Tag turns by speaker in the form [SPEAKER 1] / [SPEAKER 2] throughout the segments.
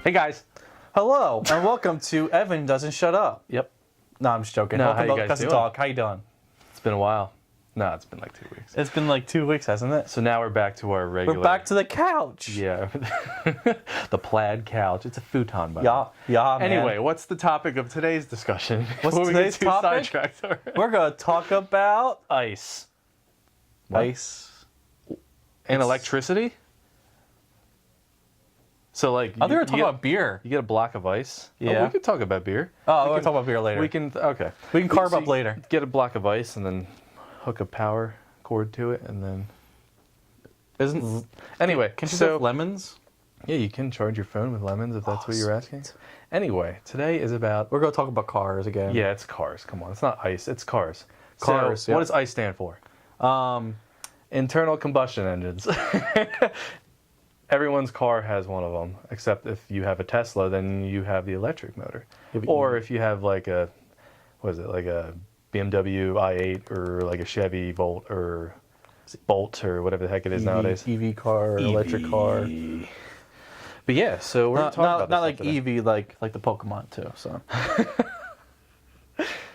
[SPEAKER 1] Hey guys.
[SPEAKER 2] Hello and welcome to Evan Doesn't Shut Up.
[SPEAKER 1] Yep.
[SPEAKER 2] No, I'm just joking.
[SPEAKER 1] No,
[SPEAKER 2] Welcome
[SPEAKER 1] how
[SPEAKER 2] to
[SPEAKER 1] you guys
[SPEAKER 2] Cousin
[SPEAKER 1] doing?
[SPEAKER 2] Talk. How you doing?
[SPEAKER 1] It's been a while. No, it's been like 2 weeks.
[SPEAKER 2] It's been like 2 weeks, hasn't it?
[SPEAKER 1] So now we're back to our regular.
[SPEAKER 2] We're back to the couch.
[SPEAKER 1] Yeah. The plaid couch. It's a futon, by the way.
[SPEAKER 2] Yeah, man.
[SPEAKER 1] Anyway, what's the topic of today's discussion?
[SPEAKER 2] What's
[SPEAKER 1] Before we
[SPEAKER 2] today's
[SPEAKER 1] get too
[SPEAKER 2] topic?
[SPEAKER 1] sidetracked already.
[SPEAKER 2] We're going to talk about
[SPEAKER 1] Ice. What?
[SPEAKER 2] ice.
[SPEAKER 1] And electricity? So like
[SPEAKER 2] I think we're talking about beer.
[SPEAKER 1] You get a block of ice.
[SPEAKER 2] Yeah.
[SPEAKER 1] Oh, we could talk about beer.
[SPEAKER 2] Oh, we're talking about beer later.
[SPEAKER 1] We can okay.
[SPEAKER 2] We can carve
[SPEAKER 1] So
[SPEAKER 2] up later.
[SPEAKER 1] Get a block of ice and then hook a power cord to it and then anyway,
[SPEAKER 2] Can you
[SPEAKER 1] so
[SPEAKER 2] have lemons?
[SPEAKER 1] yeah, you can charge your phone with lemons if that's what you're asking. Anyway, today is about
[SPEAKER 2] We're going to talk about cars again.
[SPEAKER 1] yeah, it's cars. Come on, it's not ice, it's cars.
[SPEAKER 2] Cars,
[SPEAKER 1] So,
[SPEAKER 2] yeah.
[SPEAKER 1] what does ICE stand for? Internal combustion engines. Everyone's car has one of them, except if you have a Tesla, then you have the electric motor. Or if you have like a, what is it, like a BMW i8 or like a Chevy Bolt or whatever the heck it is nowadays.
[SPEAKER 2] EV car, or electric car.
[SPEAKER 1] But yeah, so we're talking about
[SPEAKER 2] not
[SPEAKER 1] this
[SPEAKER 2] like
[SPEAKER 1] stuff today.
[SPEAKER 2] EV, like the Pokemon too. So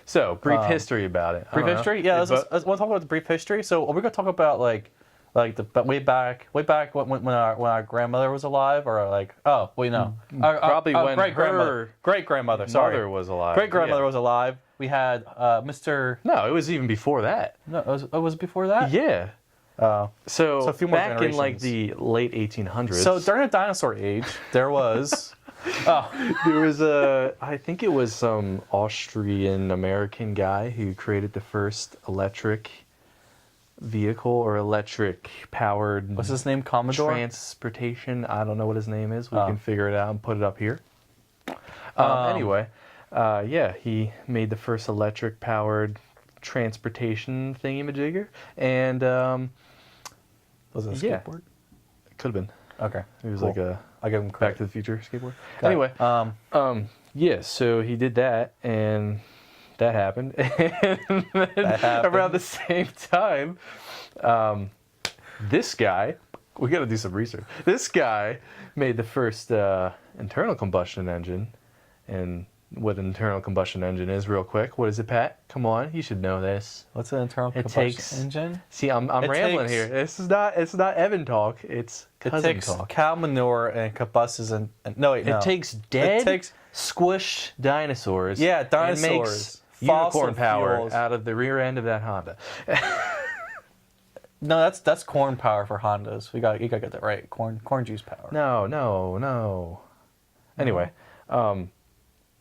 [SPEAKER 1] So brief history about it. I
[SPEAKER 2] brief
[SPEAKER 1] don't know.
[SPEAKER 2] history. Yeah, let's talk about the brief history. So we're gonna talk about like the way back when our grandmother was alive, or like
[SPEAKER 1] Probably when
[SPEAKER 2] great grandmother. Sorry,
[SPEAKER 1] mother was alive.
[SPEAKER 2] great grandmother
[SPEAKER 1] Yeah.
[SPEAKER 2] was alive. We had Mr.
[SPEAKER 1] No, it was even before that.
[SPEAKER 2] No, it was before that.
[SPEAKER 1] Yeah. So
[SPEAKER 2] a few more
[SPEAKER 1] back in like
[SPEAKER 2] generations.
[SPEAKER 1] the late 1800s.
[SPEAKER 2] So during the dinosaur age, there was
[SPEAKER 1] there was I think it was some Austrian American guy who created the first electric vehicle or electric powered
[SPEAKER 2] what's his name? Commodore.
[SPEAKER 1] transportation. I don't know what his name is. We can figure it out and put it up here. Anyway, yeah, he made the first electric powered transportation thingy-majigger, and
[SPEAKER 2] Was it a
[SPEAKER 1] yeah.
[SPEAKER 2] skateboard?
[SPEAKER 1] could have been.
[SPEAKER 2] Okay,
[SPEAKER 1] It was
[SPEAKER 2] cool.
[SPEAKER 1] like a
[SPEAKER 2] I give him
[SPEAKER 1] Back
[SPEAKER 2] credit.
[SPEAKER 1] to the Future skateboard.
[SPEAKER 2] Got it.
[SPEAKER 1] Anyway, yeah, so he did that, and that happened. And then around the same time, this guy, we got to do some research. This guy made the first internal combustion engine, and what an internal combustion engine is, real quick. What is it, Pat? Come on, you should know this.
[SPEAKER 2] What's an internal
[SPEAKER 1] It
[SPEAKER 2] combustion
[SPEAKER 1] takes-
[SPEAKER 2] engine?
[SPEAKER 1] See, I'm rambling
[SPEAKER 2] takes-
[SPEAKER 1] here. It's not Evan talk. It's
[SPEAKER 2] It
[SPEAKER 1] cousin
[SPEAKER 2] takes
[SPEAKER 1] talk.
[SPEAKER 2] cow manure and combustes and no wait, no.
[SPEAKER 1] It takes dead,
[SPEAKER 2] It takes
[SPEAKER 1] squished dinosaurs.
[SPEAKER 2] Yeah,
[SPEAKER 1] and
[SPEAKER 2] dinosaurs,
[SPEAKER 1] makes
[SPEAKER 2] fossil
[SPEAKER 1] unicorn power
[SPEAKER 2] fuels.
[SPEAKER 1] out of the rear end of that Honda.
[SPEAKER 2] No, that's corn power for Hondas. You gotta get that right. Corn juice power.
[SPEAKER 1] No. Anyway,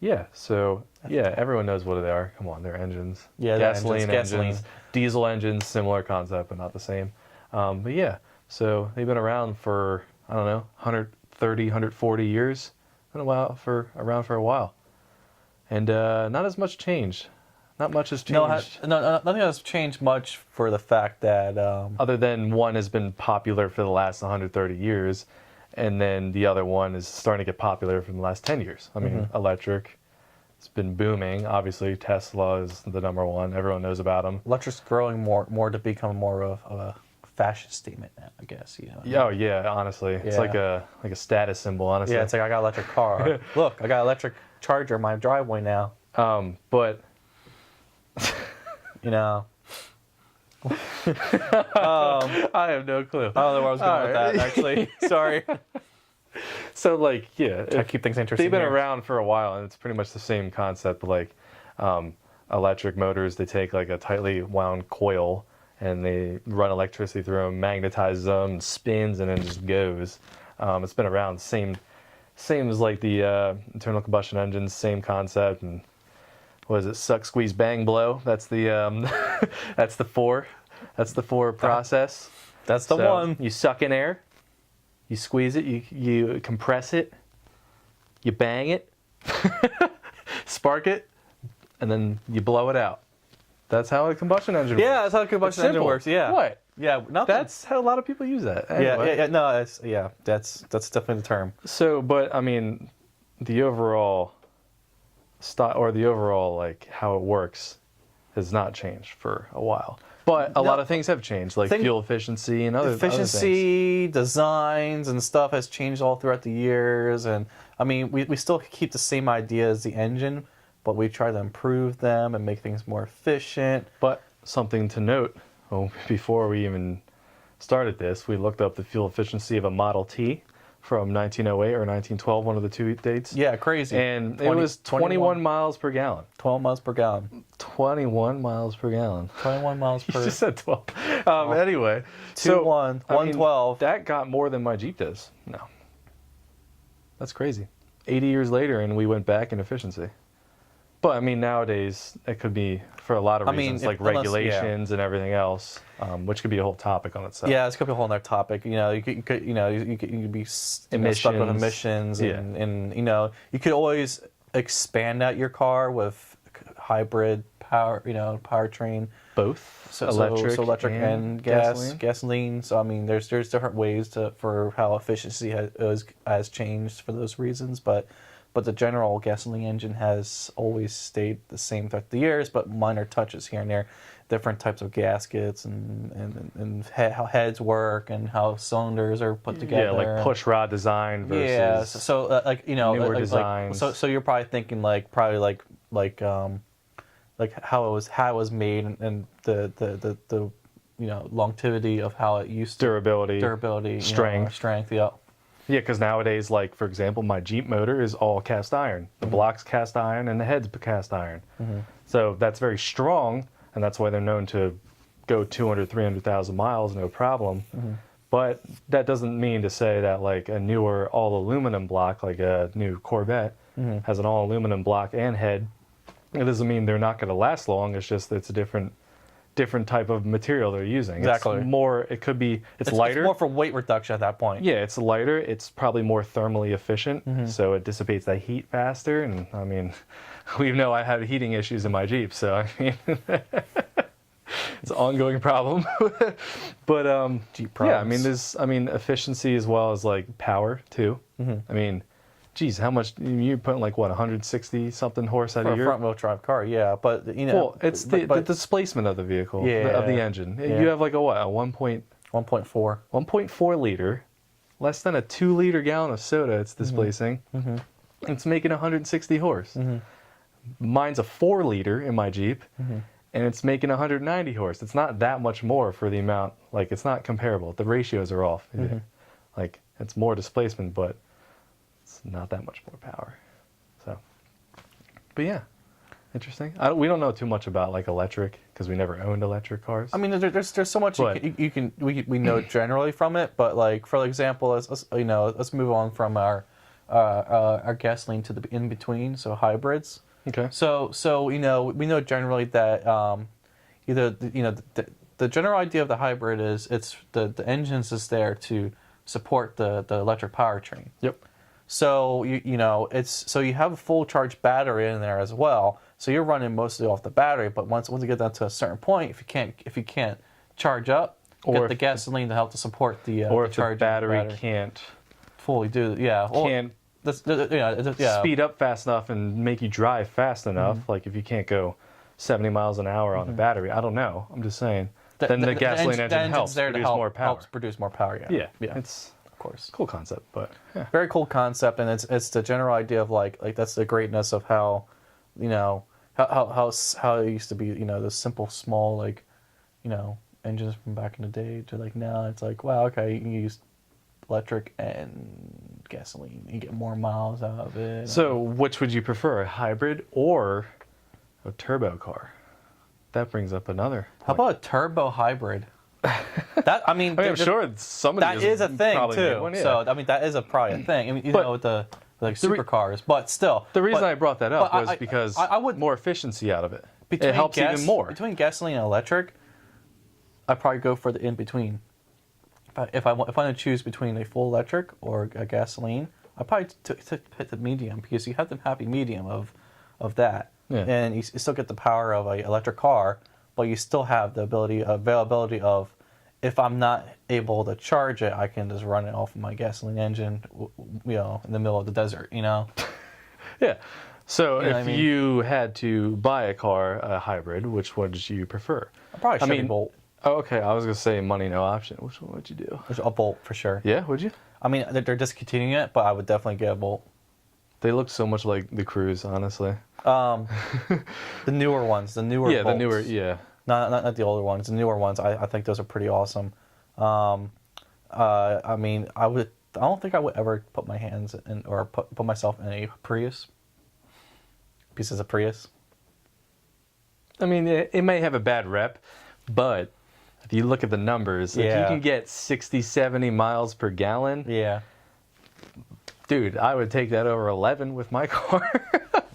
[SPEAKER 1] yeah. So yeah, everyone knows what they are. Come on, they're engines.
[SPEAKER 2] Yeah, they're
[SPEAKER 1] gasoline
[SPEAKER 2] engines, gasoline.
[SPEAKER 1] diesel engines, similar concept, but not the same. But yeah, so they've been around for I don't know, 130, 140 years. Been around for a while, and not as much changed. Not much has changed.
[SPEAKER 2] No, nothing has changed much for the fact that
[SPEAKER 1] Other than one has been popular for the last 130 years, and then the other one is starting to get popular for the last 10 years. I mean, electric, it's been booming. Obviously, Tesla is the number one. Everyone knows about them.
[SPEAKER 2] electric's growing more to become more of a fashion statement now, I guess. You know.
[SPEAKER 1] Oh yeah, honestly, it's
[SPEAKER 2] Yeah.
[SPEAKER 1] like a status symbol. Honestly,
[SPEAKER 2] Yeah, it's like I got an electric car. Look, I got an electric charger in my driveway now.
[SPEAKER 1] but
[SPEAKER 2] You know.
[SPEAKER 1] I have no clue.
[SPEAKER 2] I don't know where I was going with that. Actually, sorry.
[SPEAKER 1] So like, yeah,
[SPEAKER 2] I keep things interesting.
[SPEAKER 1] they've been
[SPEAKER 2] here.
[SPEAKER 1] around for a while, and it's pretty much the same concept. But like electric motors, they take like a tightly wound coil and they run electricity through them, magnetizes them, spins, and then just goes. It's been around, same as like the internal combustion engines, same concept. And what is it? Suck, squeeze, bang, blow. That's the that's the four process.
[SPEAKER 2] That's the
[SPEAKER 1] So,
[SPEAKER 2] one.
[SPEAKER 1] You suck in air, you squeeze it, you compress it, you bang it, spark it, and then you blow it out. That's how a combustion engine works.
[SPEAKER 2] Yeah, that's how a combustion
[SPEAKER 1] It's
[SPEAKER 2] engine
[SPEAKER 1] simple.
[SPEAKER 2] works. Yeah.
[SPEAKER 1] What?
[SPEAKER 2] Yeah. Nothing.
[SPEAKER 1] That's how a lot of people use that.
[SPEAKER 2] yeah.
[SPEAKER 1] Anyway.
[SPEAKER 2] No. That's definitely the term.
[SPEAKER 1] So, but I mean, the overall style or the overall like how it works has not changed for a while. But a lot of things have changed, like fuel efficiency and other things.
[SPEAKER 2] Efficiency, designs, and stuff has changed all throughout the years. And I mean, we still keep the same idea as the engine, but we try to improve them and make things more efficient.
[SPEAKER 1] But something to note, before we even started this, we looked up the fuel efficiency of a Model T from 1908 or 1912, one of the two dates.
[SPEAKER 2] Yeah, crazy.
[SPEAKER 1] And it was 21 miles per gallon.
[SPEAKER 2] 12 miles per gallon.
[SPEAKER 1] 21 miles per gallon.
[SPEAKER 2] 21 miles per.
[SPEAKER 1] You just said 12. Anyway,
[SPEAKER 2] 112.
[SPEAKER 1] That got more than my Jeep does. No. That's crazy. 80 years later, and we went back in efficiency. But I mean, nowadays it could be for a lot of reasons, like regulations and everything else, which could be a whole topic on itself.
[SPEAKER 2] Yeah, it's could be a whole other topic. You know, you could be stuck with emissions, and you know, you could always expand out your car with hybrid power, powertrain.
[SPEAKER 1] Both
[SPEAKER 2] electric and gasoline. So I mean, there's different ways for how efficiency has changed for those reasons, but the general gasoline engine has always stayed the same throughout the years, but minor touches here and there, different types of gaskets and how heads work and how cylinders are put together.
[SPEAKER 1] Yeah, like push rod design versus
[SPEAKER 2] newer
[SPEAKER 1] designs.
[SPEAKER 2] So you're probably thinking like how it was made and the longevity of how it used to durability, strength. Yeah.
[SPEAKER 1] Yeah, because nowadays, like, for example, my Jeep motor is all cast iron. The block's cast iron and the head's cast iron. So that's very strong, and that's why they're known to go 200, 300,000 miles, no problem. But that doesn't mean to say that, like, a newer all-aluminum block, like a new Corvette, has an all-aluminum block and head. It doesn't mean they're not going to last long. It's just it's a different type of material they're using.
[SPEAKER 2] Exactly.
[SPEAKER 1] It's more, it's lighter.
[SPEAKER 2] It's more for weight reduction at that point.
[SPEAKER 1] Yeah, it's lighter. It's probably more thermally efficient, so it dissipates that heat faster. And I mean, we know I have heating issues in my Jeep, so I mean, it's an ongoing problem. But
[SPEAKER 2] Jeep problems.
[SPEAKER 1] yeah, I mean, efficiency as well as like power too. I mean, geez, how much you're putting, like, what, 160 something horse out of your
[SPEAKER 2] front wheel drive car? Yeah, but
[SPEAKER 1] well, it's the displacement of the vehicle, of the engine.
[SPEAKER 2] Yeah.
[SPEAKER 1] You have like a 1.4 1.4 liter, less than a 2 liter gallon of soda. It's displacing. It's making 160 horse. Mine's a 4 liter in my Jeep, and it's making 190 horse. It's not that much more for the amount. Like, it's not comparable. The ratios are off. Like, it's more displacement, but it's not that much more power. So, but yeah, interesting. We don't know too much about like electric because we never owned electric cars.
[SPEAKER 2] I mean, there's so much we know generally from it, but like, for example, let's move on from our gasoline to the in between, so hybrids.
[SPEAKER 1] Okay.
[SPEAKER 2] So we know generally that the general idea of the hybrid is it's the engines is there to support the electric powertrain.
[SPEAKER 1] Yep.
[SPEAKER 2] So you have a full charge battery in there as well. So you're running mostly off the battery, but once you get down to a certain point, if you can't charge up, get the gasoline to help to support the
[SPEAKER 1] the battery can't
[SPEAKER 2] fully do
[SPEAKER 1] speed up fast enough and make you drive fast enough. Like if you can't go 70 miles an hour on the battery, I don't know. I'm just saying. Then the gasoline engine helps
[SPEAKER 2] produce more power.
[SPEAKER 1] Yeah. It's of course cool concept, but yeah.
[SPEAKER 2] Very cool concept, and it's the general idea of like that's the greatness of how how it used to be, the simple small engines from back in the day to like now it's like, wow, okay, you can use electric and gasoline, you get more miles out of it.
[SPEAKER 1] So which would you prefer, a hybrid or a turbo car? That brings up another point.
[SPEAKER 2] How about a turbo hybrid?
[SPEAKER 1] I'm sure somebody
[SPEAKER 2] that is a thing too.
[SPEAKER 1] One, yeah.
[SPEAKER 2] So I mean, that is probably a thing. I mean, with the supercars, but still.
[SPEAKER 1] The reason I brought that up was because I would more efficiency out of it. It helps even more.
[SPEAKER 2] Between gasoline and electric, I'd probably go for the in between. If I want to choose between a full electric or a gasoline, I'd probably hit the medium, because you have the happy medium of that, and you still get the power of an electric car. But you still have the availability of, if I'm not able to charge it, I can just run it off of my gasoline engine, in the middle of the desert, Yeah.
[SPEAKER 1] So you had to buy a car, a hybrid, which would you prefer?
[SPEAKER 2] Probably Chevy Bolt.
[SPEAKER 1] Oh, okay. I was gonna say money no option. Which one would you do?
[SPEAKER 2] There's a Volt for sure.
[SPEAKER 1] Yeah, would you?
[SPEAKER 2] I mean, they're discontinuing it, but I would definitely get a Volt.
[SPEAKER 1] They look so much like the Cruise, honestly.
[SPEAKER 2] The newer ones, the newer
[SPEAKER 1] Yeah,
[SPEAKER 2] Volts.
[SPEAKER 1] the newer. Yeah.
[SPEAKER 2] Not the older ones. The newer ones, I think those are pretty awesome. I mean, I don't think I would ever put my hands in or put myself in a Prius. Pieces of Prius.
[SPEAKER 1] I mean, it may have a bad rep, but if you look at the numbers, if you
[SPEAKER 2] Yeah.
[SPEAKER 1] can get 60, 70 miles per gallon,
[SPEAKER 2] Yeah.
[SPEAKER 1] dude, I would take that over 11 with my car.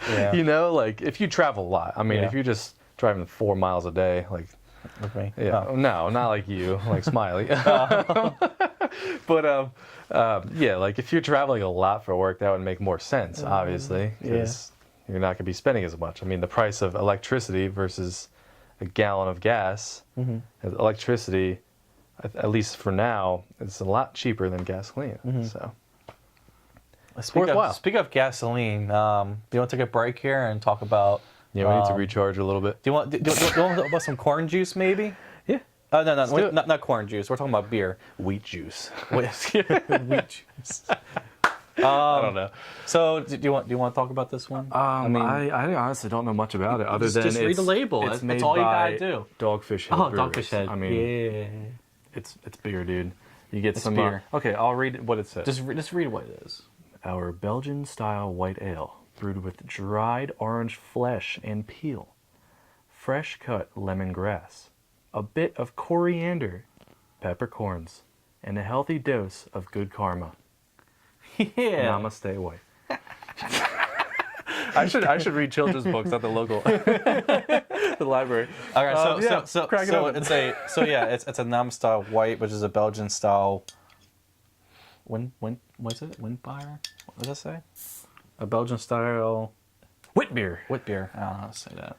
[SPEAKER 2] Yeah.
[SPEAKER 1] You know, like if you travel a lot. I mean,
[SPEAKER 2] Yeah.
[SPEAKER 1] if you're just driving 4 miles a day, like,
[SPEAKER 2] With me.
[SPEAKER 1] yeah,
[SPEAKER 2] Oh.
[SPEAKER 1] no, not like you, like Smiley. But yeah, like if you're traveling a lot for work, that would make more sense, obviously, because you're not going to be spending as much. I mean, the price of electricity versus a gallon of gas, electricity, at least for now, is a lot cheaper than gasoline. So worthwhile.
[SPEAKER 2] Speak of gasoline, do you want to take a break here and talk about?
[SPEAKER 1] yeah, we need to recharge a little bit.
[SPEAKER 2] Do you want to talk about some corn juice, maybe?
[SPEAKER 1] Yeah,
[SPEAKER 2] No,
[SPEAKER 1] do it.
[SPEAKER 2] not corn juice. We're talking about beer.
[SPEAKER 1] wheat juice.
[SPEAKER 2] Wheat juice.
[SPEAKER 1] I don't know.
[SPEAKER 2] So, do you want to talk about this one?
[SPEAKER 1] I honestly don't know much about it other than
[SPEAKER 2] just read the label.
[SPEAKER 1] It's
[SPEAKER 2] That's
[SPEAKER 1] made
[SPEAKER 2] all you
[SPEAKER 1] by
[SPEAKER 2] gotta do.
[SPEAKER 1] Dogfish Head.
[SPEAKER 2] Oh,
[SPEAKER 1] Brewers.
[SPEAKER 2] Dogfish Head.
[SPEAKER 1] I mean,
[SPEAKER 2] yeah.
[SPEAKER 1] it's beer, dude. You get some
[SPEAKER 2] beer.
[SPEAKER 1] okay, I'll read what it says.
[SPEAKER 2] Just read what it is.
[SPEAKER 1] Our Belgian-style white ale, brewed with dried orange flesh and peel, fresh-cut lemongrass, a bit of coriander, peppercorns, and a healthy dose of good karma.
[SPEAKER 2] Yeah.
[SPEAKER 1] Namaste, white. I should read children's books at the local the library.
[SPEAKER 2] All right. So
[SPEAKER 1] crack it open.
[SPEAKER 2] it's a Nam style white, which is a Belgian style. What's it? Windfire? What does that say? A Belgian style
[SPEAKER 1] Wit beer.
[SPEAKER 2] wit beer. I don't know how to say that.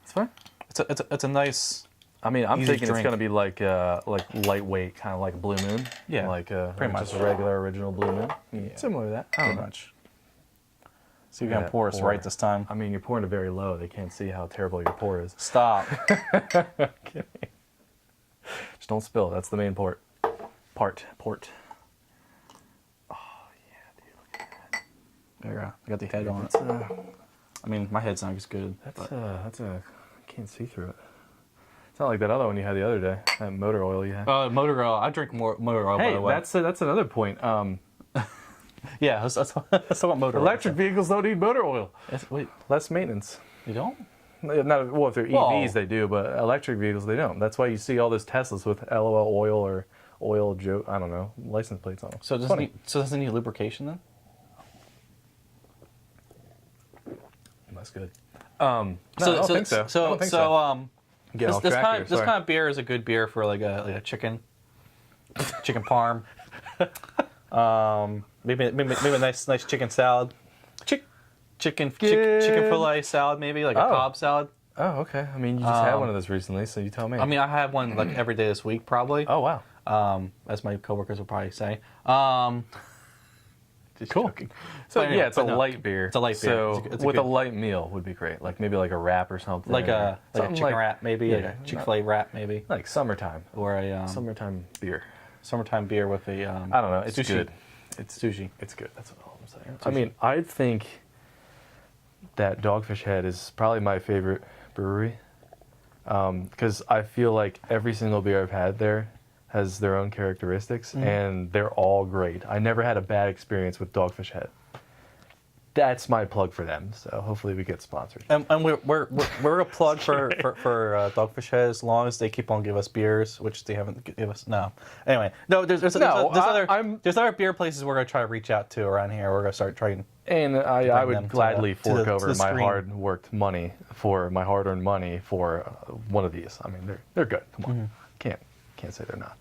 [SPEAKER 1] It's fine.
[SPEAKER 2] It's a nice.
[SPEAKER 1] I mean, I'm
[SPEAKER 2] Easy
[SPEAKER 1] thinking it's
[SPEAKER 2] drink.
[SPEAKER 1] gonna be like lightweight, kind of like Blue Moon.
[SPEAKER 2] Yeah,
[SPEAKER 1] like
[SPEAKER 2] pretty
[SPEAKER 1] just
[SPEAKER 2] much.
[SPEAKER 1] a regular original Blue Moon.
[SPEAKER 2] Yeah.
[SPEAKER 1] Similar to that. I
[SPEAKER 2] Pretty
[SPEAKER 1] don't know.
[SPEAKER 2] much. So you're gonna
[SPEAKER 1] Yeah,
[SPEAKER 2] pour us
[SPEAKER 1] pour.
[SPEAKER 2] right this time.
[SPEAKER 1] I mean, you're pouring it very low. They can't see how terrible your pour is.
[SPEAKER 2] Stop.
[SPEAKER 1] Just don't spill. That's the main port. Port. Oh yeah, dude. Look at that.
[SPEAKER 2] There you go. I got the head on it.
[SPEAKER 1] That's
[SPEAKER 2] I mean, my head's not as good.
[SPEAKER 1] that's
[SPEAKER 2] but-
[SPEAKER 1] I can't see through it. It's not like that other one you had the other day. That motor oil you had.
[SPEAKER 2] Motor oil. I drink more motor oil. by
[SPEAKER 1] Hey,
[SPEAKER 2] the way.
[SPEAKER 1] that's another point.
[SPEAKER 2] Yeah. Let's talk about motor
[SPEAKER 1] Electric vehicles don't need motor oil.
[SPEAKER 2] oil. Wait,
[SPEAKER 1] Less maintenance.
[SPEAKER 2] you don't?
[SPEAKER 1] Not well, if they're
[SPEAKER 2] Well-
[SPEAKER 1] EVs, they do, but electric vehicles they don't. That's why you see all those Teslas with LOL oil or oil I don't know, license plates on them.
[SPEAKER 2] So does it need lubrication then?
[SPEAKER 1] That's good. No, I don't think so. I don't think so. Get off
[SPEAKER 2] this
[SPEAKER 1] track
[SPEAKER 2] kind
[SPEAKER 1] here,
[SPEAKER 2] of this
[SPEAKER 1] sorry.
[SPEAKER 2] kind of beer is a good beer for like a chicken parm. Maybe a nice chicken salad. Chicken fillet salad, maybe like a
[SPEAKER 1] Oh.
[SPEAKER 2] Cobb salad.
[SPEAKER 1] Oh, okay. I mean, you just had one of those recently, so you tell me.
[SPEAKER 2] I mean, I have one like every day this week, probably.
[SPEAKER 1] oh wow,
[SPEAKER 2] As my coworkers will probably say. Just
[SPEAKER 1] cool.
[SPEAKER 2] joking.
[SPEAKER 1] So
[SPEAKER 2] But anyway,
[SPEAKER 1] yeah, it's a
[SPEAKER 2] but no,
[SPEAKER 1] light beer.
[SPEAKER 2] It's a light beer.
[SPEAKER 1] So
[SPEAKER 2] It's a
[SPEAKER 1] with a
[SPEAKER 2] good-
[SPEAKER 1] light meal would be great, like maybe like a wrap or something,
[SPEAKER 2] like
[SPEAKER 1] or
[SPEAKER 2] a
[SPEAKER 1] something
[SPEAKER 2] chicken wrap, maybe like
[SPEAKER 1] yeah,
[SPEAKER 2] a Chick-fil-A wrap, maybe,
[SPEAKER 1] like summertime,
[SPEAKER 2] or a
[SPEAKER 1] summertime beer.
[SPEAKER 2] summertime beer with a
[SPEAKER 1] I don't know. It's
[SPEAKER 2] sushi.
[SPEAKER 1] good.
[SPEAKER 2] It's sushi.
[SPEAKER 1] It's good. That's all I'm saying. I mean, I think that Dogfish Head is probably my favorite brewery because I feel like every single beer I've had there has their own characteristics, and they're all great. I never had a bad experience with Dogfish Head. That's my plug for them. So hopefully we get sponsored.
[SPEAKER 2] And we're a plug for Dogfish Head as long as they keep on give us beers, which they haven't give us. No. Anyway, no. There's other beer places we're gonna try to reach out to around here. We're gonna start trying.
[SPEAKER 1] And I
[SPEAKER 2] them
[SPEAKER 1] would
[SPEAKER 2] to
[SPEAKER 1] gladly
[SPEAKER 2] the- to
[SPEAKER 1] fork
[SPEAKER 2] the- to
[SPEAKER 1] over
[SPEAKER 2] the
[SPEAKER 1] my
[SPEAKER 2] screen.
[SPEAKER 1] hard-worked money for my hard-earned money for one of these. I mean, they're good. Come on, can't say they're not.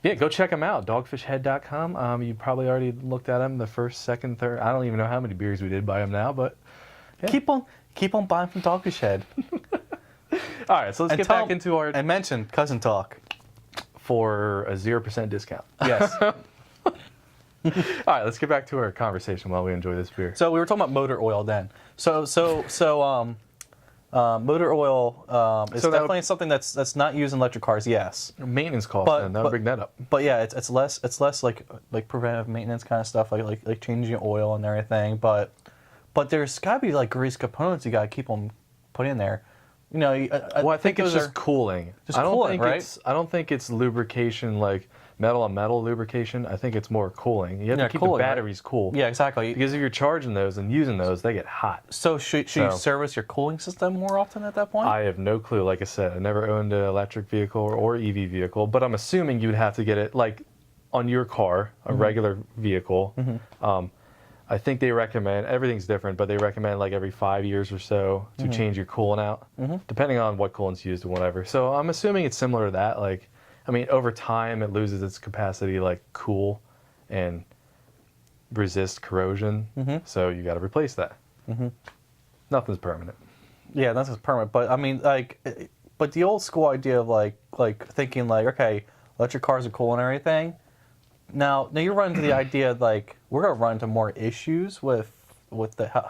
[SPEAKER 1] Yeah, go check them out. Dogfishhead.com. You probably already looked at them. The first, second, third. I don't even know how many beers we did by them now, but yeah.
[SPEAKER 2] Keep on buying from Dogfish Head.
[SPEAKER 1] All right. So let's get back into our
[SPEAKER 2] and mention Cousin Talk.
[SPEAKER 1] for a 0% discount.
[SPEAKER 2] Yes.
[SPEAKER 1] All right, let's get back to our conversation while we enjoy this beer.
[SPEAKER 2] So we were talking about motor oil then. So Motor oil is
[SPEAKER 1] So that
[SPEAKER 2] definitely something that's not used in electric cars. Yes,
[SPEAKER 1] Maintenance cost,
[SPEAKER 2] But-
[SPEAKER 1] then that would bring that up.
[SPEAKER 2] but yeah, it's less like preventive maintenance kind of stuff, like changing oil and everything. But there's got to be like grease components you got to keep them put in there. You know,
[SPEAKER 1] Well, I think it's
[SPEAKER 2] those
[SPEAKER 1] just cooling.
[SPEAKER 2] just
[SPEAKER 1] I don't
[SPEAKER 2] cooling,
[SPEAKER 1] think
[SPEAKER 2] right?
[SPEAKER 1] I don't think it's lubrication like metal on metal lubrication. I think it's more cooling. You have
[SPEAKER 2] Yeah,
[SPEAKER 1] to keep
[SPEAKER 2] cooling,
[SPEAKER 1] the
[SPEAKER 2] right?
[SPEAKER 1] batteries cool.
[SPEAKER 2] Yeah, exactly.
[SPEAKER 1] Because if you're charging those and using those, they get hot.
[SPEAKER 2] So should you
[SPEAKER 1] So-
[SPEAKER 2] service your cooling system more often at that point?
[SPEAKER 1] I have no clue. Like I said, I never owned an electric vehicle or EV vehicle, but I'm assuming you'd have to get it like on your car, a regular vehicle. I think they recommend, everything's different, but they recommend like every 5 years or so to change your coolant out, depending on what coolant's used and whatever. So I'm assuming it's similar to that. Like, I mean, over time it loses its capacity to like cool and resist corrosion. So you got to replace that. Nothing's permanent.
[SPEAKER 2] Yeah, that's just permanent. But I mean, but the old school idea of like thinking like, okay, electric cars are cool and everything. Now you run into the idea like we're gonna run into more issues with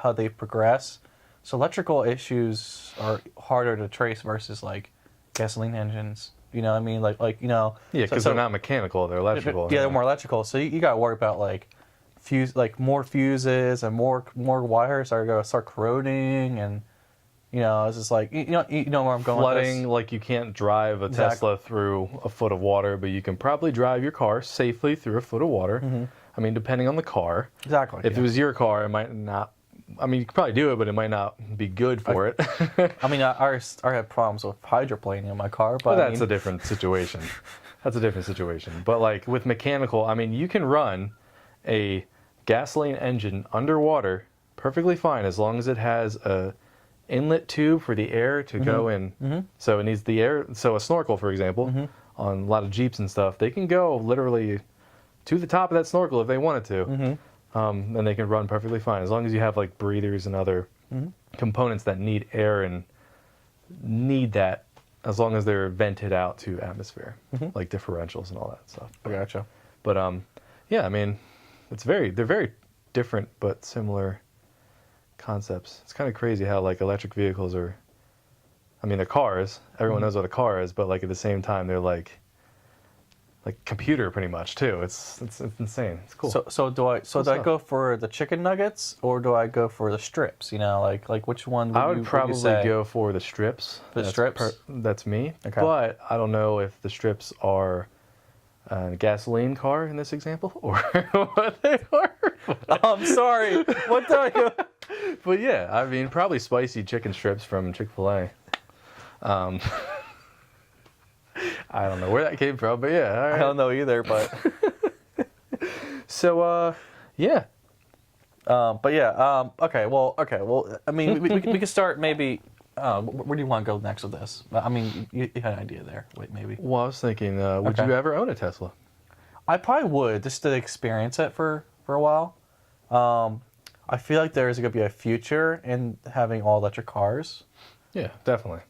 [SPEAKER 2] how they progress. So electrical issues are harder to trace versus like gasoline engines. You know what I mean? Like you know.
[SPEAKER 1] Yeah,
[SPEAKER 2] so-
[SPEAKER 1] because
[SPEAKER 2] so-
[SPEAKER 1] they're not mechanical; they're electrical.
[SPEAKER 2] Yeah, they're more electrical. So you got to worry about like more fuses and more wires are going to start corroding, and you know it's just like you know where I'm going.
[SPEAKER 1] Flooding,
[SPEAKER 2] With
[SPEAKER 1] like you can't drive a
[SPEAKER 2] Exactly.
[SPEAKER 1] Tesla through a foot of water, but you can probably drive your car safely through a foot of water. I mean, depending on the car.
[SPEAKER 2] this. Exactly.
[SPEAKER 1] If
[SPEAKER 2] yeah.
[SPEAKER 1] it was your car, it might not. I mean, you could probably do it, but it might not be good for it.
[SPEAKER 2] I mean, I had problems with hydroplaning in my car,
[SPEAKER 1] But
[SPEAKER 2] but I
[SPEAKER 1] that's
[SPEAKER 2] mean,
[SPEAKER 1] a different situation. That's a different situation. But like with mechanical, I mean, you can run a gasoline engine underwater perfectly fine as long as it has a inlet tube for the air to go in. So it needs the air. So a snorkel, for example, on a lot of Jeeps and stuff, they can go literally to the top of that snorkel if they wanted to, and they can run perfectly fine as long as you have like breathers and other components that need air and need that. As long as they're vented out to atmosphere, like differentials and all that stuff.
[SPEAKER 2] I gotcha.
[SPEAKER 1] But yeah, I mean, they're very different but similar concepts. It's kind of crazy how like electric vehicles are. I mean, they're cars. Everyone knows what a car is, but like at the same time, they're like computer pretty much too. It's insane. It's cool.
[SPEAKER 2] So do I
[SPEAKER 1] stuff.
[SPEAKER 2] go for the chicken nuggets or do I go for the strips? You know, like which one?
[SPEAKER 1] I would
[SPEAKER 2] you
[SPEAKER 1] probably
[SPEAKER 2] say?
[SPEAKER 1] go for the strips.
[SPEAKER 2] The strips?
[SPEAKER 1] That's me.
[SPEAKER 2] Okay.
[SPEAKER 1] But I don't know if the strips are a gasoline car in this example or what they are.
[SPEAKER 2] I'm sorry. What did I go?
[SPEAKER 1] But yeah, I mean, probably spicy chicken strips from Chick-fil-A. I don't know where that came from, but yeah. All right.
[SPEAKER 2] I don't know either, but
[SPEAKER 1] So, yeah.
[SPEAKER 2] but yeah. Okay. Well. I mean, we could start maybe. Where do you want to go next with this? I mean, you had an idea there. Wait, maybe.
[SPEAKER 1] Well, I was thinking, would
[SPEAKER 2] Okay.
[SPEAKER 1] you ever own a Tesla?
[SPEAKER 2] I probably would just to experience it for a while. I feel like there's going to be a future in having all electric cars.
[SPEAKER 1] Yeah, definitely.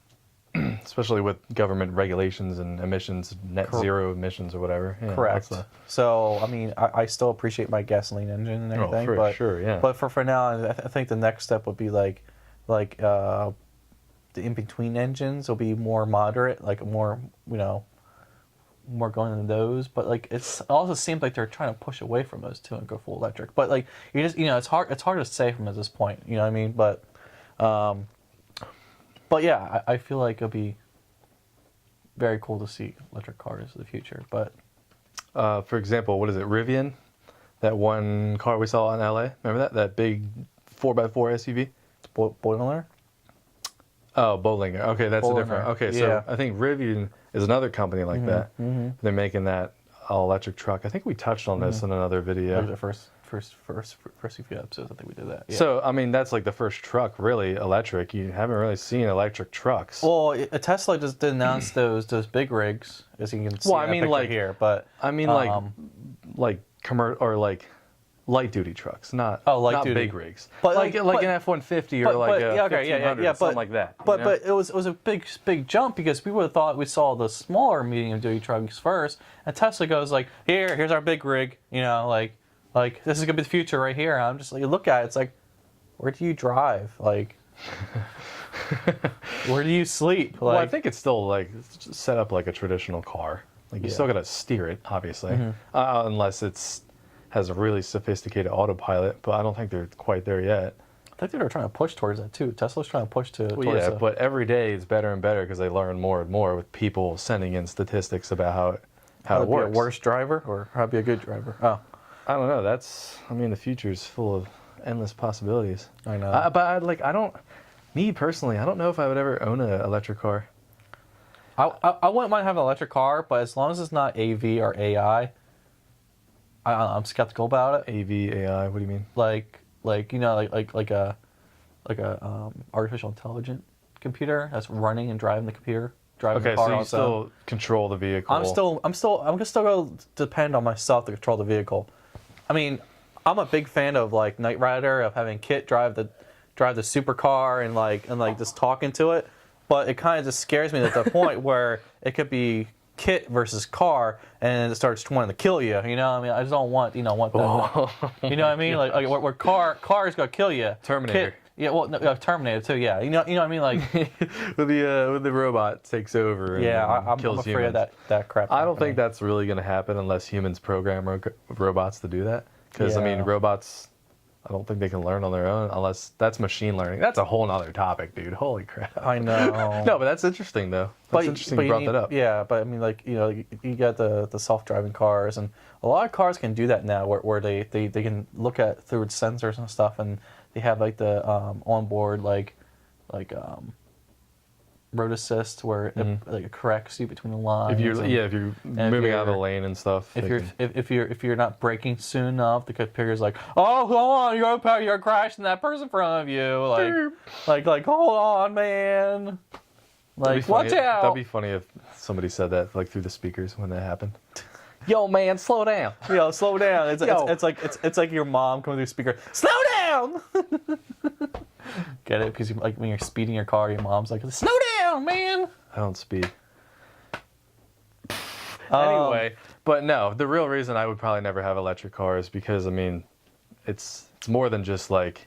[SPEAKER 1] Especially with government regulations and emissions, net zero emissions or whatever. Yeah,
[SPEAKER 2] Correct.
[SPEAKER 1] that's
[SPEAKER 2] So, I mean, I still appreciate my gasoline engine and everything.
[SPEAKER 1] for
[SPEAKER 2] but,
[SPEAKER 1] sure, yeah.
[SPEAKER 2] But for now, I think the next step would be like the in-between engines will be more moderate, like more, more going into those. But like it also seems like they're trying to push away from those two and go full electric. But like you just, it's hard to say from at this point. You know what I mean? But yeah, I feel like it'll be very cool to see electric cars in the future. But
[SPEAKER 1] for example, what is it, Rivian? That one car we saw in LA. Remember that big 4x4 SUV?
[SPEAKER 2] Boiler?
[SPEAKER 1] Oh, Bollinger. Okay, that's a
[SPEAKER 2] Bollinger.
[SPEAKER 1] different. Okay, so
[SPEAKER 2] Yeah.
[SPEAKER 1] I think Rivian is another company like that. They're making that all-electric truck. I think we touched on this in another video.
[SPEAKER 2] The first few episodes, I think we did that. Yeah.
[SPEAKER 1] So, I mean, that's like the first truck really electric. You haven't really seen electric trucks.
[SPEAKER 2] Well, Tesla just did announce those big rigs, as you can see.
[SPEAKER 1] Well, I
[SPEAKER 2] in that
[SPEAKER 1] mean,
[SPEAKER 2] picture
[SPEAKER 1] like-
[SPEAKER 2] here, but
[SPEAKER 1] I mean, like light duty trucks, not
[SPEAKER 2] light
[SPEAKER 1] not
[SPEAKER 2] duty.
[SPEAKER 1] big rigs,
[SPEAKER 2] But
[SPEAKER 1] like
[SPEAKER 2] an
[SPEAKER 1] an F-150 or like a 1500, something like that.
[SPEAKER 2] But it was a big jump because we would have thought we saw the smaller medium duty trucks first, and Tesla goes like, here's our big rig, like this is gonna be the future right here. And I'm just like, you look at it, it's like, where do you drive? Like, Where do you sleep?
[SPEAKER 1] Well, I think it's still like set up like a traditional car. Like you still got to steer it, obviously, unless it's has a really sophisticated autopilot. But I don't think they're quite there yet.
[SPEAKER 2] I think they're trying to push towards that too. Tesla's trying to push
[SPEAKER 1] Well,
[SPEAKER 2] towards
[SPEAKER 1] yeah,
[SPEAKER 2] that.
[SPEAKER 1] but every day it's better and better because they learn more and more with people sending in statistics about how it
[SPEAKER 2] Be a
[SPEAKER 1] works.
[SPEAKER 2] worse driver or how to be a good driver. Oh,
[SPEAKER 1] I don't know. I mean, the future's full of endless possibilities.
[SPEAKER 2] I know.
[SPEAKER 1] But I don't. Me personally, I don't know if I would ever own an electric car.
[SPEAKER 2] I wouldn't mind having an electric car, but as long as it's not AV or AI, I'm skeptical about it.
[SPEAKER 1] AV, AI. What do you mean?
[SPEAKER 2] Like you know, like a artificial intelligent computer that's running and driving the computer, driving
[SPEAKER 1] Okay,
[SPEAKER 2] the car.
[SPEAKER 1] so you
[SPEAKER 2] on its own.
[SPEAKER 1] still control the vehicle.
[SPEAKER 2] I'm gonna still go depend on myself to control the vehicle. I mean, I'm a big fan of like Knight Rider, of having Kit drive the supercar and like just talking to it. But it kind of just scares me at the point where it could be Kit versus car, and it starts wanting to kill you. You know, I mean, I just don't want that. You know what I mean? Like where car is gonna kill you.
[SPEAKER 1] Terminator.
[SPEAKER 2] Kit, yeah, well, no, Terminator too. Yeah, you know what I mean? Like,
[SPEAKER 1] When the robot takes over. And
[SPEAKER 2] yeah, I'm
[SPEAKER 1] kills
[SPEAKER 2] afraid
[SPEAKER 1] humans.
[SPEAKER 2] of that crap.
[SPEAKER 1] I don't
[SPEAKER 2] happening.
[SPEAKER 1] think that's really going to happen unless humans program robots to do that. Because I mean,
[SPEAKER 2] Yeah.
[SPEAKER 1] robots, I don't think they can learn on their own unless that's machine learning. That's a whole nother topic, dude. Holy crap.
[SPEAKER 2] I know.
[SPEAKER 1] No, but that's interesting though. That's interesting you brought that up.
[SPEAKER 2] Yeah, but I mean, like, you know, you got the self-driving cars, and a lot of cars can do that now, where they can look at through its sensors and stuff, and they have like the onboard like road assist where it corrects you between the lines.
[SPEAKER 1] If you're moving out of the lane and stuff.
[SPEAKER 2] If you're not braking soon enough, the computer's like, oh, hold on, you're crashing that person in front of you, like hold on, man. Like, watch out!
[SPEAKER 1] That'd be funny if somebody said that like through the speakers when that happened. Yo, man, slow down.
[SPEAKER 2] Yo, slow down. It's like your mom coming through the speaker. Slow down. Get it? Because like when you're speeding your car, your mom's like, slow down, man.
[SPEAKER 1] I don't speed. Anyway, but no, the real reason I would probably never have electric cars because I mean, it's more than just like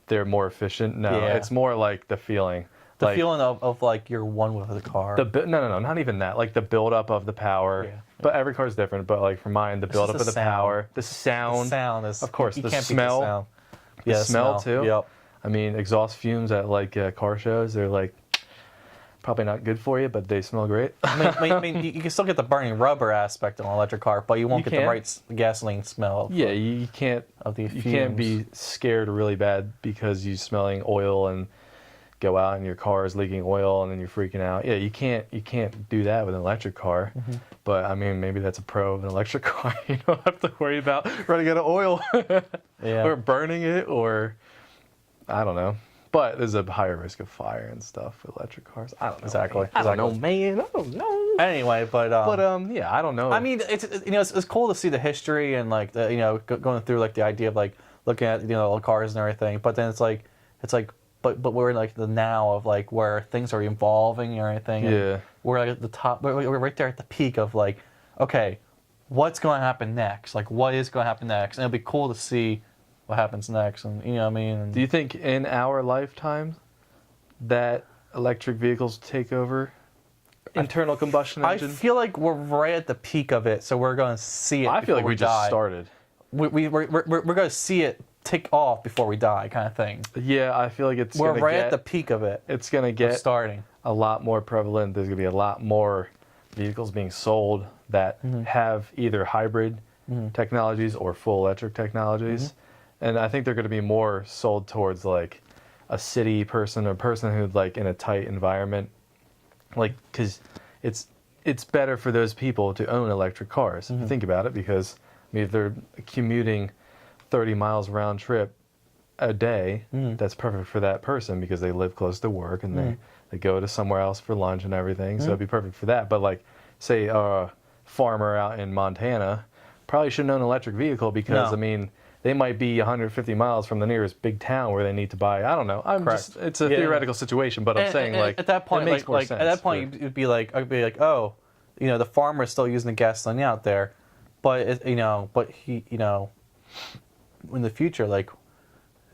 [SPEAKER 1] they're more efficient. No,
[SPEAKER 2] Yeah.
[SPEAKER 1] it's more like the feeling.
[SPEAKER 2] The feeling of like you're one with the car.
[SPEAKER 1] No, not even that. Like the buildup of the power.
[SPEAKER 2] Yeah.
[SPEAKER 1] But every car is different. But like for mine, the buildup
[SPEAKER 2] just
[SPEAKER 1] of the
[SPEAKER 2] the sound.
[SPEAKER 1] power, the sound.
[SPEAKER 2] The sound is,
[SPEAKER 1] of course,
[SPEAKER 2] you
[SPEAKER 1] the
[SPEAKER 2] can't beat
[SPEAKER 1] smell.
[SPEAKER 2] the sound.
[SPEAKER 1] The
[SPEAKER 2] Yeah,
[SPEAKER 1] smell too.
[SPEAKER 2] Yep.
[SPEAKER 1] I mean, exhaust fumes at like car shows, they're like probably not good for you, but they smell great.
[SPEAKER 2] I mean, you can still get the burning rubber aspect of an electric car, but you won't get the right gasoline smell.
[SPEAKER 1] Yeah, you can't.
[SPEAKER 2] Of the
[SPEAKER 1] You can't be scared really bad because you're smelling oil and go out and your car is leaking oil and then you're freaking out. Yeah, you can't do that with an electric car. But I mean, maybe that's a pro of an electric car. You don't have to worry about running out of oil
[SPEAKER 2] Yeah.
[SPEAKER 1] or burning it, or I don't know. But there's a higher risk of fire and stuff with electric cars. I don't know.
[SPEAKER 2] Exactly.
[SPEAKER 1] Man. I don't know, man. I don't know.
[SPEAKER 2] Anyway, but
[SPEAKER 1] yeah, I don't know.
[SPEAKER 2] I mean, it's cool to see the history and like the going through like the idea of like looking at the cars and everything. But then it's like but we're in like the now of like where things are evolving and everything. And
[SPEAKER 1] Yeah.
[SPEAKER 2] we're like at the top. We're right there at the peak of like, okay, what's going to happen next? Like, what is going to happen next? And it'll be cool to see what happens next. And you know what I mean? And
[SPEAKER 1] Do you think in our lifetime that electric vehicles take over internal combustion
[SPEAKER 2] I
[SPEAKER 1] engine?
[SPEAKER 2] feel like we're right at the peak of it, so we're going to see it.
[SPEAKER 1] I feel like
[SPEAKER 2] before
[SPEAKER 1] we just
[SPEAKER 2] die.
[SPEAKER 1] started.
[SPEAKER 2] We're going to see it take off before we die, kind of thing.
[SPEAKER 1] Yeah, I feel like
[SPEAKER 2] We're right at the peak of it.
[SPEAKER 1] It's gonna
[SPEAKER 2] Of
[SPEAKER 1] get
[SPEAKER 2] starting.
[SPEAKER 1] a lot more prevalent. There's gonna be a lot more vehicles being sold that have either hybrid technologies or full electric technologies, and I think they're gonna be more sold towards like a city person or person who's like in a tight environment, like because it's better for those people to own electric cars. If you think about it, because I mean if they're commuting 30 miles round trip a day, that's perfect for that person because they live close to work and they go to somewhere else for lunch and everything. So it'd be perfect for that. But like, say a farmer out in Montana probably shouldn't own an electric vehicle because
[SPEAKER 2] No.
[SPEAKER 1] I mean they might be 150 miles from the nearest big town where they need to buy. I don't know. It's a theoretical situation, but I'm saying like
[SPEAKER 2] at that point,
[SPEAKER 1] it makes more sense.
[SPEAKER 2] at that point, I'd be like, oh, the farmer's still using the gasoline out there, but but he, in the future, like,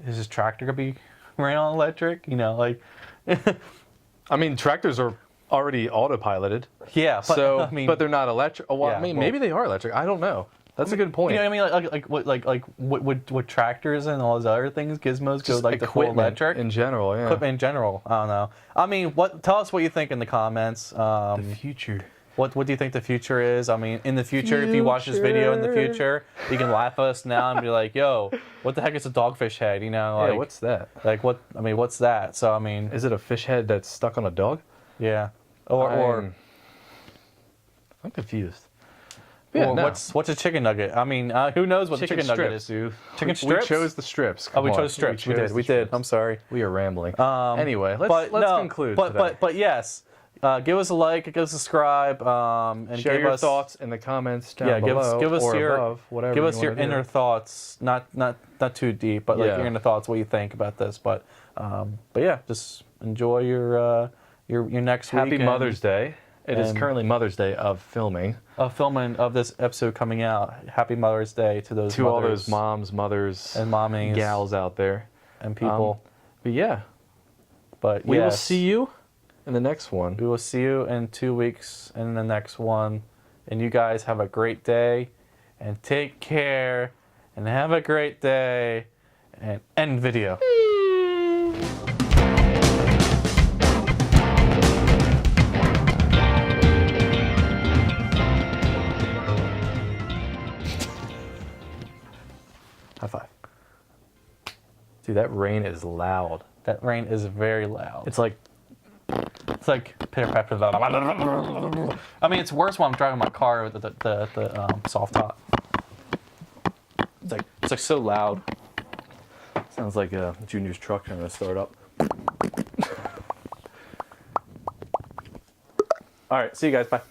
[SPEAKER 2] is his tractor gonna be ran on electric. You know, like
[SPEAKER 1] I mean, tractors are already autopiloted.
[SPEAKER 2] yeah. But,
[SPEAKER 1] So,
[SPEAKER 2] I mean,
[SPEAKER 1] but they're not electric. Well,
[SPEAKER 2] Yeah,
[SPEAKER 1] I mean,
[SPEAKER 2] well-
[SPEAKER 1] maybe they are electric. I don't know. That's a good point.
[SPEAKER 2] you know what I mean? Like would tractors and all those other things, gizmos, go
[SPEAKER 1] Just
[SPEAKER 2] like the full
[SPEAKER 1] equipment
[SPEAKER 2] electric?
[SPEAKER 1] in general, yeah.
[SPEAKER 2] Equipment in general. I don't know. I mean, what? Tell us what you think in the comments.
[SPEAKER 1] The future.
[SPEAKER 2] What do you think the future is? I mean, in the future, if you watch this video in the future, you can laugh at us now and be like, "Yo, what the heck is a dogfish head?" You know, like
[SPEAKER 1] Yeah, what's that?
[SPEAKER 2] like what? I mean, what's that? So I mean,
[SPEAKER 1] Is it a fish head that's stuck on a dog?
[SPEAKER 2] yeah, or
[SPEAKER 1] I'm confused. Yeah,
[SPEAKER 2] or
[SPEAKER 1] no.
[SPEAKER 2] what's a chicken nugget? I mean, who knows what
[SPEAKER 1] Chicken
[SPEAKER 2] a chicken nugget
[SPEAKER 1] strips,
[SPEAKER 2] is?
[SPEAKER 1] dude.
[SPEAKER 2] Chicken strips?
[SPEAKER 1] We chose the strips.
[SPEAKER 2] Oh, we
[SPEAKER 1] Come on.
[SPEAKER 2] chose strips. We
[SPEAKER 1] chose
[SPEAKER 2] did.
[SPEAKER 1] the
[SPEAKER 2] We did.
[SPEAKER 1] strips.
[SPEAKER 2] I'm sorry.
[SPEAKER 1] We are rambling. Anyway, let's conclude.
[SPEAKER 2] But
[SPEAKER 1] today.
[SPEAKER 2] but yes, give us a like, give us a subscribe, and
[SPEAKER 1] Share
[SPEAKER 2] give
[SPEAKER 1] your
[SPEAKER 2] us
[SPEAKER 1] thoughts in the comments down
[SPEAKER 2] Yeah,
[SPEAKER 1] below
[SPEAKER 2] give us
[SPEAKER 1] or
[SPEAKER 2] your
[SPEAKER 1] above, whatever.
[SPEAKER 2] give us
[SPEAKER 1] you
[SPEAKER 2] your
[SPEAKER 1] wanna do.
[SPEAKER 2] inner thoughts, not too deep, but like
[SPEAKER 1] Yeah.
[SPEAKER 2] your inner thoughts, what you think about this. But yeah, just enjoy your next week.
[SPEAKER 1] Happy Mother's Day. It is
[SPEAKER 2] and-
[SPEAKER 1] currently Mother's Day of filming.
[SPEAKER 2] Filming of this episode coming out. Happy Mother's Day to those
[SPEAKER 1] To all
[SPEAKER 2] mothers
[SPEAKER 1] those moms, mothers,
[SPEAKER 2] and mommies
[SPEAKER 1] gals out there.
[SPEAKER 2] and people.
[SPEAKER 1] But yeah,
[SPEAKER 2] But
[SPEAKER 1] we will
[SPEAKER 2] yes,
[SPEAKER 1] see you in the next one.
[SPEAKER 2] We will see you in 2 weeks in the next one. And you guys have a great day and take care and have a great day and end video. High five.
[SPEAKER 1] Dude, that rain is loud.
[SPEAKER 2] That rain is very loud.
[SPEAKER 1] It's like
[SPEAKER 2] It's like pitter patter. I mean, it's worse when I'm driving my car with the soft top. It's like so loud.
[SPEAKER 1] sounds like a Junior's truck trying to start up. All right, see you guys. Bye.